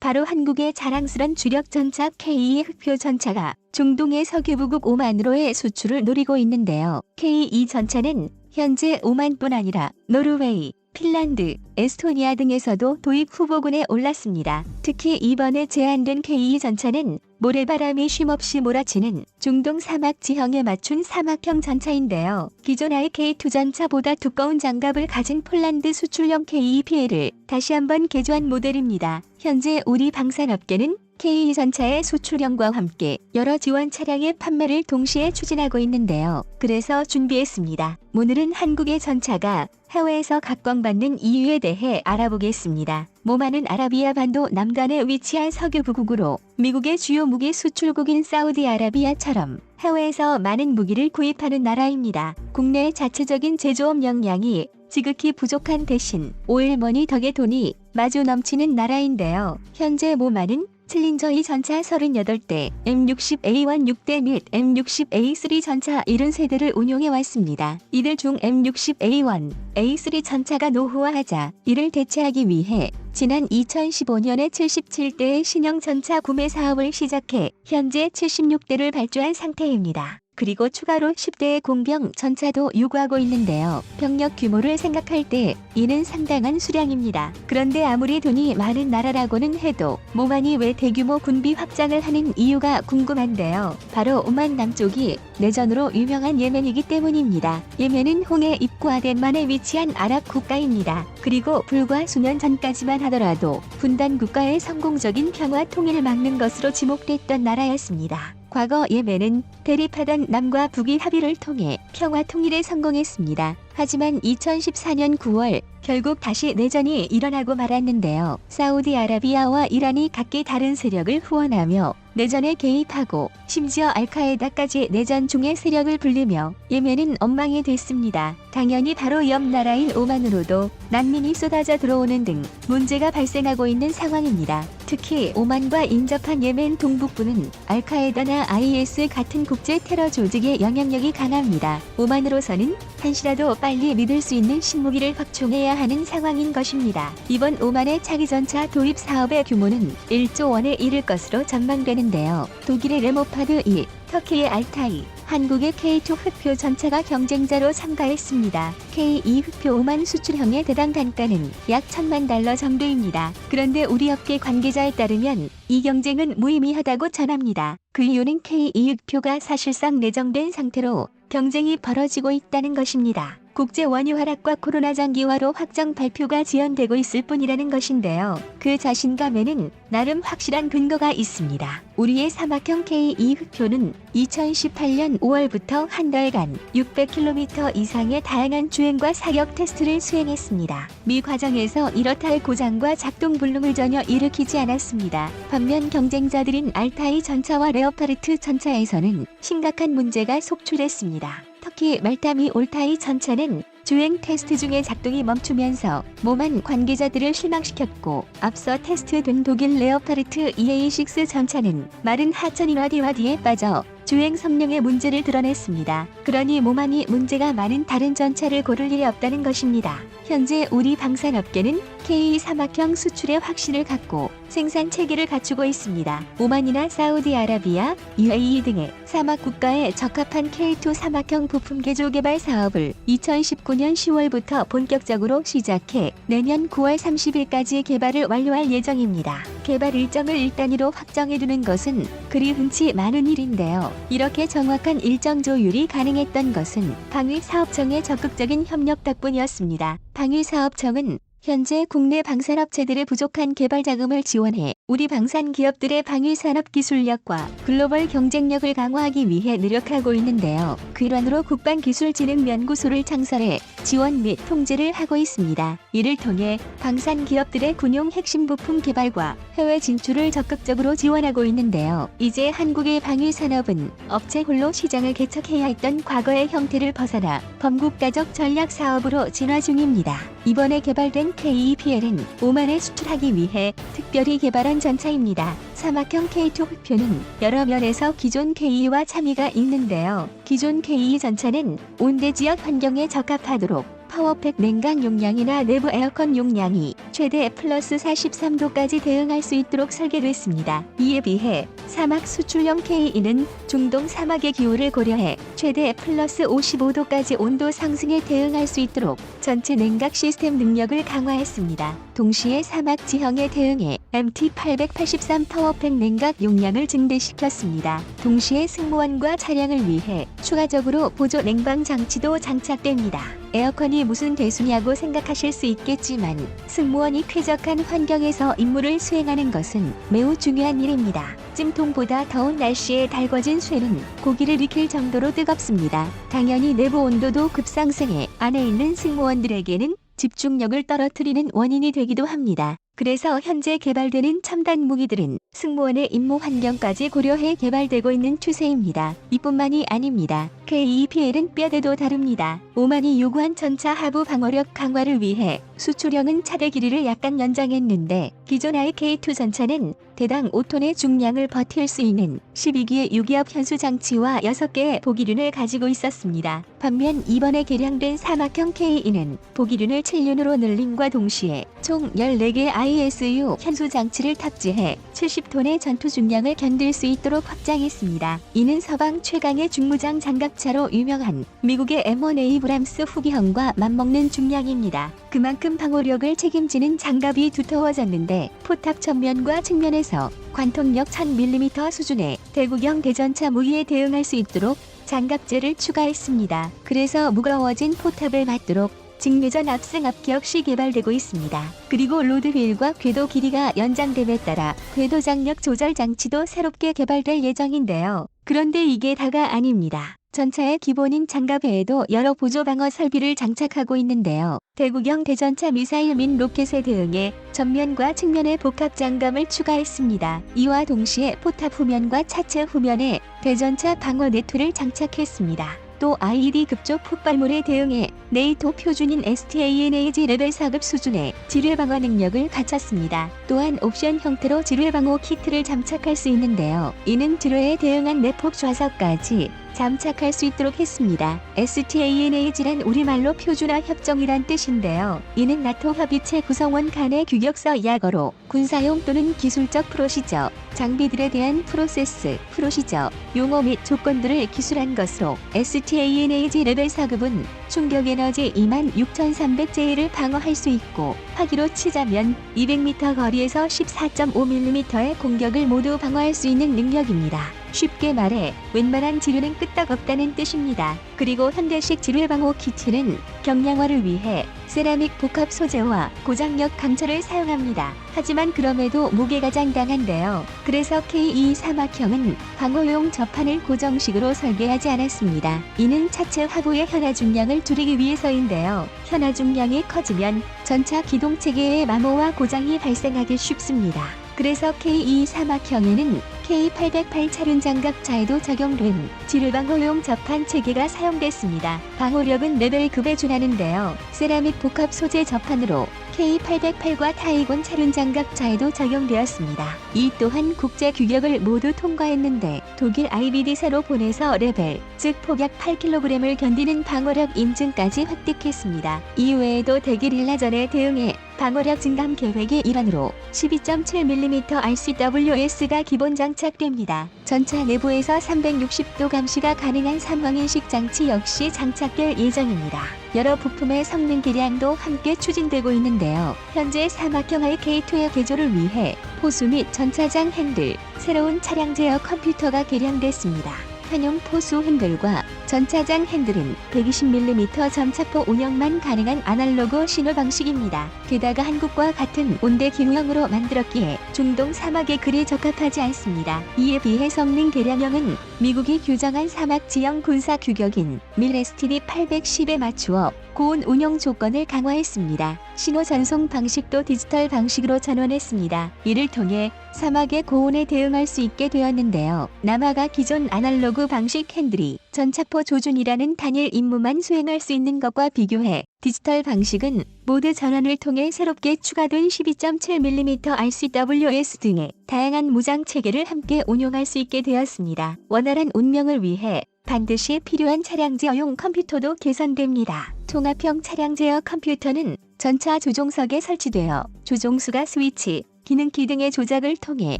바로 한국의 자랑스런 주력 전차 K2 흑표 전차가 중동의 석유부국 오만으로의 수출을 노리고 있는데요. K2 전차는 현재 오만뿐 아니라 노르웨이, 핀란드, 에스토니아 등에서도 도입 후보군에 올랐습니다. 특히 이번에 제안된 K2 전차는 모래바람이 쉼없이 몰아치는 중동 사막 지형에 맞춘 사막형 전차인데요. 기존 IK2 전차보다 두꺼운 장갑을 가진 폴란드 수출용 K2PL을 다시 한번 개조한 모델입니다. 현재 우리 방산업계는 K2 전차의 수출형과 함께 여러 지원 차량의 판매를 동시에 추진하고 있는데요. 그래서 준비했습니다. 오늘은 한국의 전차가 해외에서 각광받는 이유에 대해 알아보겠습니다. 오만은 아라비아 반도 남단에 위치한 석유부국으로 미국의 주요 무기 수출국인 사우디아라비아처럼 해외에서 많은 무기를 구입하는 나라입니다. 국내의 자체적인 제조업 역량이 지극히 부족한 대신 오일머니 덕에 돈이 마주 넘치는 나라인데요. 현재 오만은 챌린저 2 전차 38대, M60A1 6대 및 M60A3 전차 70세대를 운용해왔습니다. 이들 중 M60A1, A3 전차가 노후화하자 이를 대체하기 위해 지난 2015년에 77대의 신형 전차 구매 사업을 시작해 현재 76대를 발주한 상태입니다. 그리고 추가로 10대의 공병 전차도 요구하고 있는데요. 병력 규모를 생각할 때 이는 상당한 수량입니다. 그런데 아무리 돈이 많은 나라라고는 해도 오만이 왜 대규모 군비 확장을 하는 이유가 궁금한데요. 바로 오만 남쪽이 내전으로 유명한 예멘이기 때문입니다. 예멘은 홍해 입구 아덴만에 위치한 아랍 국가입니다. 그리고 불과 수년 전까지만 하더라도 분단 국가의 성공적인 평화 통일을 막는 것으로 지목됐던 나라였습니다. 과거 예멘은 대립하던 남과 북이 합의를 통해 평화 통일에 성공했습니다. 하지만 2014년 9월 결국 다시 내전이 일어나고 말았는데요. 사우디아라비아와 이란이 각기 다른 세력을 후원하며 내전에 개입하고 심지어 알카에다까지 내전 중의 세력을 불리며 예멘은 엉망이 됐습니다. 당연히 바로 옆 나라인 오만으로도 난민이 쏟아져 들어오는 등 문제가 발생하고 있는 상황입니다. 특히 오만과 인접한 예멘 동북부는 알카에다나 IS 같은 국제 테러 조직의 영향력이 강합니다. 오만으로서는 한시라도 빨리 믿을 수 있는 신무기를 확충해야 하는 상황인 것입니다. 이번 오만의 차기전차 도입 사업의 규모는 1조 원에 이를 것으로 전망되는데요. 독일의 레모파드 2, 터키의 알타이, 한국의 K2 흑표 전차가 경쟁자로 참가했습니다. K2 흑표 오만 수출형의 대당 단가는 약 $10,000 정도입니다. 그런데 우리 업계 관계자에 따르면 이 경쟁은 무의미하다고 전합니다. 그 이유는 K2 흑표가 사실상 내정된 상태로 경쟁이 벌어지고 있다는 것입니다. 국제 원유 하락과 코로나 장기화로 확정 발표가 지연되고 있을 뿐이라는 것인데요. 그 자신감에는 나름 확실한 근거가 있습니다. 우리의 사막형 K2 흑표는 2018년 5월부터 한 달간 600km 이상의 다양한 주행과 사격 테스트를 수행했습니다. 미 과정에서 이렇다 할 고장과 작동 불능을 전혀 일으키지 않았습니다. 반면 경쟁자들인 알타이 전차와 레오파르트 전차에서는 심각한 문제가 속출했습니다. 터키 말타미 올타이 전차는 주행 테스트 중에 작동이 멈추면서 오만 관계자들을 실망시켰고, 앞서 테스트된 독일 레오파르트 EA6 전차는 마른 하천인 와디와디에 빠져 주행 성능의 문제를 드러냈습니다. 그러니 오만이 문제가 많은 다른 전차를 고를 일이 없다는 것입니다. 현재 우리 방산업계는 K2 사막형 수출의 확신을 갖고 생산 체계를 갖추고 있습니다. 오만이나 사우디아라비아, UAE 등의 사막 국가에 적합한 K2 사막형 부품 개조 개발 사업을 2019년 10월부터 본격적으로 시작해 내년 9월 30일까지 개발을 완료할 예정입니다. 개발 일정을 1단위로 확정해두는 것은 그리 흔치 많은 일인데요. 이렇게 정확한 일정 조율이 가능했던 것은 방위사업청의 적극적인 협력 덕분이었습니다. 방위사업청은 현재 국내 방산업체들의 부족한 개발 자금을 지원해 우리 방산 기업들의 방위산업 기술력과 글로벌 경쟁력을 강화하기 위해 노력하고 있는데요. 그 일환으로 국방기술진흥연구소를 창설해 지원 및 통제를 하고 있습니다. 이를 통해 방산 기업들의 군용 핵심 부품 개발과 해외 진출을 적극적으로 지원하고 있는데요. 이제 한국의 방위산업은 업체 홀로 시장을 개척해야 했던 과거의 형태를 벗어나 범국가적 전략 사업으로 진화 중입니다. 이번에 개발된 K2PL은 오만에 수출하기 위해 특별히 개발한 전차입니다. 사막형 K2 흑표는 여러 면에서 기존 K2와 차이가 있는데요. 기존 K2 전차는 온대 지역 환경에 적합하도록 파워팩 냉각 용량이나 내부 에어컨 용량이 최대 플러스 43도까지 대응할 수 있도록 설계됐습니다. 이에 비해 사막 수출형 K2는 중동 사막의 기후를 고려해 최대 플러스 55도까지 온도 상승에 대응할 수 있도록 전체 냉각 시스템 능력을 강화했습니다. 동시에 사막 지형에 대응해 MT883 파워팩 냉각 용량을 증대시켰습니다. 동시에 승무원과 차량을 위해 추가적으로 보조 냉방 장치도 장착됩니다. 에어컨이 무슨 대수냐고 생각하실 수 있겠지만 승무원이 쾌적한 환경에서 임무를 수행하는 것은 매우 중요한 일입니다. 찜통보다 더운 날씨에 달궈진 쇠는 고기를 익힐 정도로 뜨겁습니다. 당연히 내부 온도도 급상승해 안에 있는 승무원들에게는 집중력을 떨어뜨리는 원인이 되기도 합니다. 그래서 현재 개발되는 첨단 무기들은 승무원의 임무 환경까지 고려해 개발되고 있는 추세입니다. 이뿐만이 아닙니다. K2PL은 뼈대도 다릅니다. 오만이 요구한 전차 하부 방어력 강화를 위해 수출형은 차대 길이를 약간 연장했는데 기존 IK2 전차는 대당 5톤의 중량을 버틸 수 있는 12기의 유기압 현수 장치와 6개의 보기륜을 가지고 있었습니다. 반면 이번에 개량된 사막형 K2는 보기륜을 7륜으로 늘림과 동시에 총 14개의 ISU 현수 장치를 탑재해 70톤의 전투 중량을 견딜 수 있도록 확장했습니다. 이는 서방 최강의 중무장 장갑차로 유명한 미국의 M1 에이브람스 후기형과 맞먹는 중량입니다. 그만큼 방어력을 책임지는 장갑이 두터워졌는데 포탑 전면과 측면에서 관통력 1000mm 수준의 대구경 대전차 무기에 대응할 수 있도록 장갑재를 추가했습니다. 그래서 무거워진 포탑을 맞도록 직내전 압승 압격시 개발되고 있습니다. 그리고 로드휠과 궤도 길이가 연장됨에 따라 궤도 장력 조절 장치도 새롭게 개발될 예정인데요. 그런데 이게 다가 아닙니다. 전차의 기본인 장갑에도 여러 보조 방어 설비를 장착하고 있는데요. 대구경 대전차 미사일 및 로켓에 대응해 전면과 측면에 복합 장갑을 추가했습니다. 이와 동시에 포탑 후면과 차체 후면에 대전차 방어 네트를 장착했습니다. 또 IED 급조 폭발물에 대응해 네이토 표준인 STANAG 레벨 4급 수준의 지뢰 방어 능력을 갖췄습니다. 또한 옵션 형태로 지뢰 방어 키트를 장착할 수 있는데요. 이는 지뢰에 대응한 내폭 좌석까지 장착할 수 있도록 했습니다. STANAG란 우리말로 표준화 협정이란 뜻인데요. 이는 나토 합의체 구성원 간의 규격서 약어로 군사용 또는 기술적 프로시저, 장비들에 대한 프로시저, 용어 및 조건들을 기술한 것으로 STANAG 레벨 4급은 충격 에너지 26,300J를 방어할 수 있고 화기로 치자면 200m 거리에서 14.5mm의 공격을 모두 방어할 수 있는 능력입니다. 쉽게 말해 웬만한 지뢰는 끄떡없다는 뜻입니다. 그리고 현대식 지뢰 방어 키트는 경량화를 위해 세라믹 복합 소재와 고장력 강철을 사용합니다. 하지만 그럼에도 무게가 장당한데요. 그래서 K2 사막형은 방어용 접판을 고정식으로 설계하지 않았습니다. 이는 차체 하부의 현하 중량을 줄이기 위해서인데요. 현하 중량이 커지면 전차 기동 체계의 마모와 고장이 발생하기 쉽습니다. 그래서 K2 사막형에는 K808 차륜 장갑차에도 적용된 지뢰방어용 접판 체계가 사용됐습니다. 방어력은 레벨급에 준하는데요. 세라믹 복합 소재 접판으로 K808과 타이곤 차륜 장갑차에도 적용되었습니다. 이 또한 국제 규격을 모두 통과했는데 독일 IBD사로 보내서 레벨, 즉 폭약 8kg을 견디는 방어력 인증까지 획득했습니다. 이외에도 대기릴라전에 대응해 방어력 증감 계획의 일환으로 12.7mm RCWS가 기본 장착됩니다. 전차 내부에서 360도 감시가 가능한 삼황인식 장치 역시 장착될 예정입니다. 여러 부품의 성능 개량도 함께 추진되고 있는데요. 현재 사막형 IK2의 개조를 위해 포수 및 전차장 핸들, 새로운 차량 제어 컴퓨터가 개량됐습니다. 현용 포수 핸들과 전차장 핸들은 120mm 전차포 운영만 가능한 아날로그 신호 방식입니다. 게다가 한국과 같은 온대 기후형으로 만들었기에 중동 사막에 그리 적합하지 않습니다. 이에 비해 성능 개량형은 미국이 규정한 사막 지형 군사 규격인 밀 STD 810에 맞추어 고온 운영 조건을 강화했습니다. 신호 전송 방식도 디지털 방식으로 전환했습니다. 이를 통해 사막의 고온에 대응할 수 있게 되었는데요. 남아가 기존 아날로그 방식 핸들이 전차포 조준이라는 단일 임무만 수행할 수 있는 것과 비교해 디지털 방식은 모드 전환을 통해 새롭게 추가된 12.7mm RCWS 등의 다양한 무장 체계를 함께 운용할 수 있게 되었습니다. 원활한 운명을 위해 반드시 필요한 차량 제어용 컴퓨터도 개선됩니다. 통합형 차량 제어 컴퓨터는 전차 조종석에 설치되어 조종수가 스위치, 기능키 등의 조작을 통해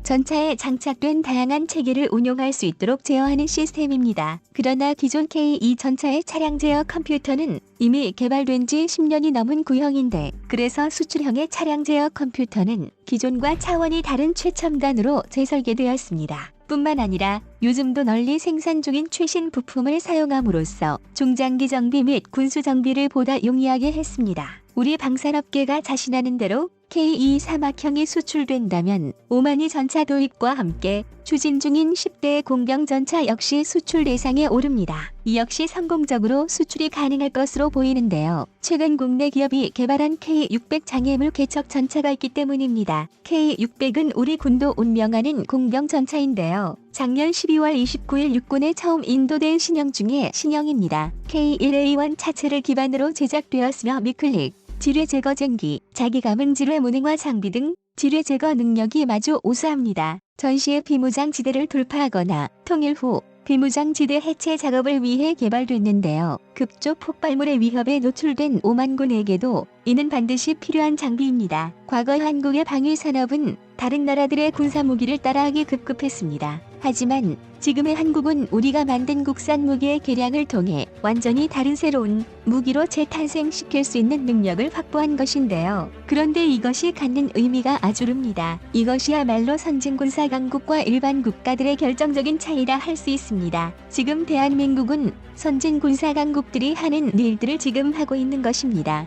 전차에 장착된 다양한 체계를 운용할 수 있도록 제어하는 시스템입니다. 그러나 기존 K2 전차의 차량 제어 컴퓨터는 이미 개발된 지 10년이 넘은 구형인데, 그래서 수출형의 차량 제어 컴퓨터는 기존과 차원이 다른 최첨단으로 재설계되었습니다. 뿐만 아니라 요즘도 널리 생산 중인 최신 부품을 사용함으로써 중장기 정비 및 군수 정비를 보다 용이하게 했습니다. 우리 방산업계가 자신하는 대로 K2 사막형이 수출된다면 오마니 전차 도입과 함께 추진 중인 10대 공병 전차 역시 수출 대상에 오릅니다. 이 역시 성공적으로 수출이 가능할 것으로 보이는데요. 최근 국내 기업이 개발한 K600 장애물 개척 전차가 있기 때문입니다. K600은 우리 군도 운명하는 공병 전차인데요. 작년 12월 29일 육군에 처음 인도된 신형 중에 신형입니다. K1A1 차체를 기반으로 제작되었으며 미클릭, 지뢰 제거 쟁기, 자기 감응 지뢰 무능화 장비 등 지뢰 제거 능력이 마주 우수합니다. 전시의 비무장지대를 돌파하거나 통일 후 비무장지대 해체 작업을 위해 개발됐는데요. 급조 폭발물의 위협에 노출된 오만군에게도 이는 반드시 필요한 장비입니다. 과거 한국의 방위산업은 다른 나라들의 군사무기를 따라하기 급급했습니다. 하지만 지금의 한국은 우리가 만든 국산 무기의 개량을 통해 완전히 다른 새로운 무기로 재탄생시킬 수 있는 능력을 확보한 것인데요. 그런데 이것이 갖는 의미가 아주릅니다. 이것이야말로 선진군사 강국과 일반 국가들의 결정적인 차이라 할 수 있습니다. 지금 대한민국은 선진군사 강국들이 하는 일들을 지금 하고 있는 것입니다.